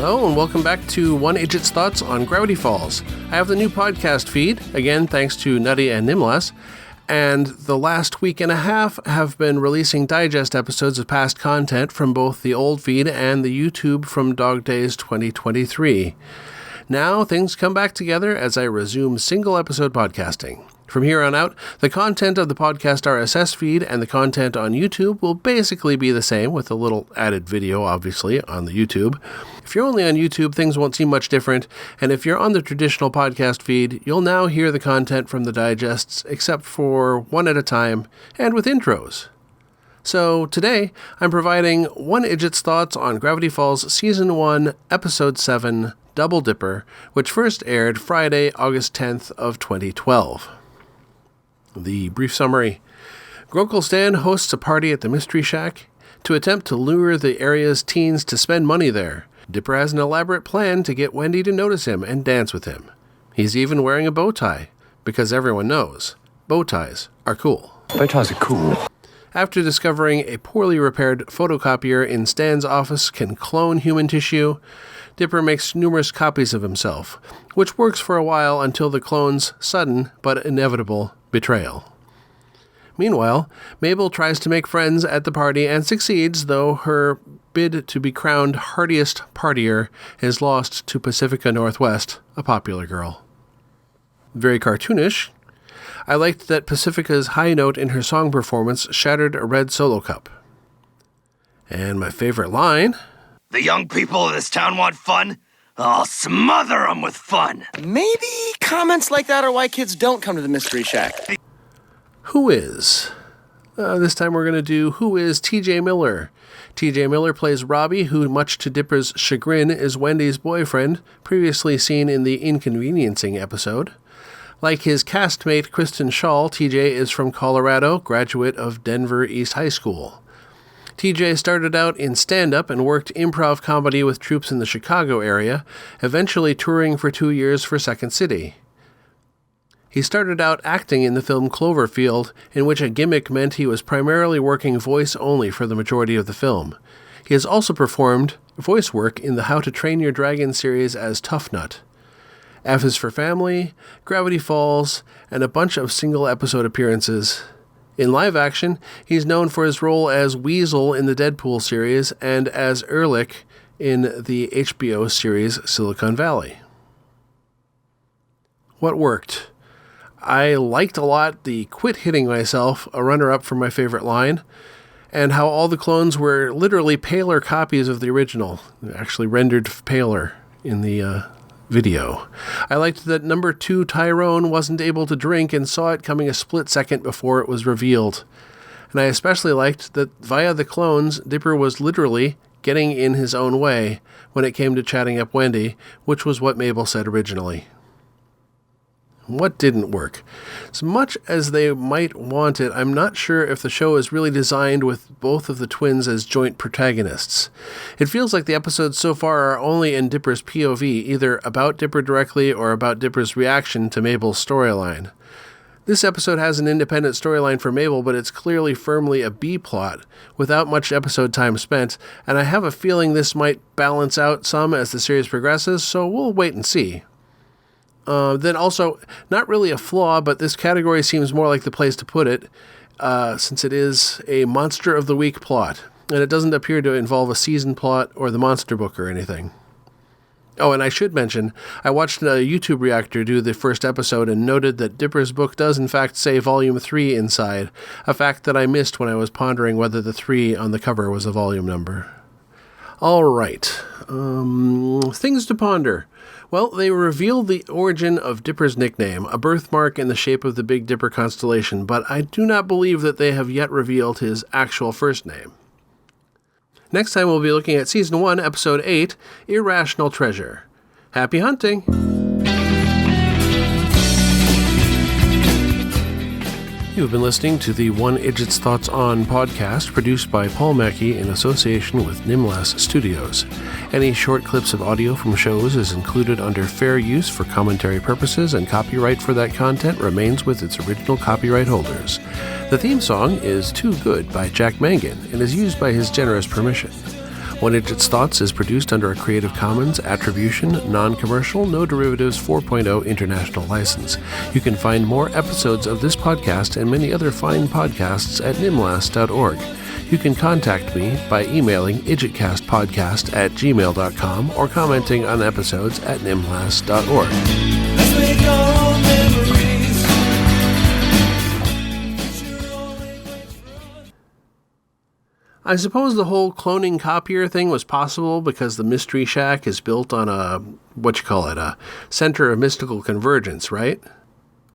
Hello and welcome back to One Idjit's Thoughts on Gravity Falls. I have the new podcast feed, again thanks to Nutty and Nimlas, and the last week and a half have been releasing digest episodes of past content from both the old feed and the YouTube from Dog Days 2023. Now things come back together as I resume single episode podcasting. From here on out, the content of the podcast RSS feed and the content on YouTube will basically be the same, with a little added video, obviously, on the YouTube. If you're only on YouTube, things won't seem much different, and if you're on the traditional podcast feed, you'll now hear the content from the digests, except for one at a time, and with intros. So today, I'm providing One Idjit's Thoughts on Gravity Falls Season 1, Episode 7, Double Dipper, which first aired Friday, August 10th of 2012. The brief summary. Grokelstan hosts a party at the Mystery Shack to attempt to lure the area's teens to spend money there. Dipper has an elaborate plan to get Wendy to notice him and dance with him. He's even wearing a bow tie, because everyone knows bow ties are cool. Bow ties are cool. After discovering a poorly repaired photocopier in Stan's office can clone human tissue, Dipper makes numerous copies of himself, which works for a while until the clone's sudden but inevitable betrayal. Meanwhile, Mabel tries to make friends at the party and succeeds, though her bid to be crowned hardiest partier is lost to Pacifica Northwest, a popular girl. Very cartoonish. I liked that Pacifica's high note in her song performance shattered a red solo cup. And my favorite line... The young people of this town want fun? I'll smother them with fun. Maybe comments like that are why kids don't come to the Mystery Shack. Who is? This time we're going to do Who is TJ Miller? TJ Miller plays Robbie, who, much to Dipper's chagrin, is Wendy's boyfriend, previously seen in the Inconveniencing episode. Like his castmate Kristen Shaw, TJ is from Colorado, graduate of Denver East High School. TJ started out in stand-up and worked improv comedy with troops in the Chicago area, eventually touring for 2 years for Second City. He started out acting in the film Cloverfield, in which a gimmick meant he was primarily working voice only for the majority of the film. He has also performed voice work in the How to Train Your Dragon series as Tough Nut. F is for Family, Gravity Falls, and a bunch of single-episode appearances. In live action, he's known for his role as Weasel in the Deadpool series and as Ehrlich in the HBO series Silicon Valley. What worked? I liked a lot the "quit hitting myself," a runner-up for my favorite line, and how all the clones were literally paler copies of the original, actually rendered paler in the video. I liked that number 2 Tyrone wasn't able to drink and saw it coming a split second before it was revealed. And I especially liked that via the clones, Dipper was literally getting in his own way when it came to chatting up Wendy, which was what Mabel said originally. What didn't work? As much as they might want it, I'm not sure if the show is really designed with both of the twins as joint protagonists. It feels like the episodes so far are only in Dipper's POV, either about Dipper directly or about Dipper's reaction to Mabel's storyline. This episode has an independent storyline for Mabel, but it's clearly firmly a B-plot, without much episode time spent, and I have a feeling this might balance out some as the series progresses, so we'll wait and see. Then also, not really a flaw, but this category seems more like the place to put it, since it is a Monster of the Week plot, and it doesn't appear to involve a season plot or the Monster Book or anything. Oh, and I should mention, I watched a YouTube reactor do the first episode and noted that Dipper's book does in fact say Volume 3 inside, a fact that I missed when I was pondering whether the 3 on the cover was a volume number. All right, things to ponder. Well, they revealed the origin of Dipper's nickname, a birthmark in the shape of the Big Dipper constellation, but I do not believe that they have yet revealed his actual first name. Next time we'll be looking at Season 1, Episode 8, Irrational Treasure. Happy hunting! You've been listening to the One Idjit's Thoughts On podcast, produced by Paul Mackey in association with Nimlas Studios. Any short clips of audio from shows is included under fair use for commentary purposes, and copyright for that content remains with its original copyright holders. The theme song is Too Good by Jack Mangan and is used by his generous permission. One Idjit's Thoughts is produced under a Creative Commons Attribution, Non-Commercial, No Derivatives 4.0 International License. You can find more episodes of this podcast and many other fine podcasts at nimlast.org. You can contact me by emailing idjitcastpodcast@gmail.com or commenting on episodes at nimlast.org. Let's make our own memories. I suppose the whole cloning copier thing was possible because the Mystery Shack is built on a center of mystical convergence, right?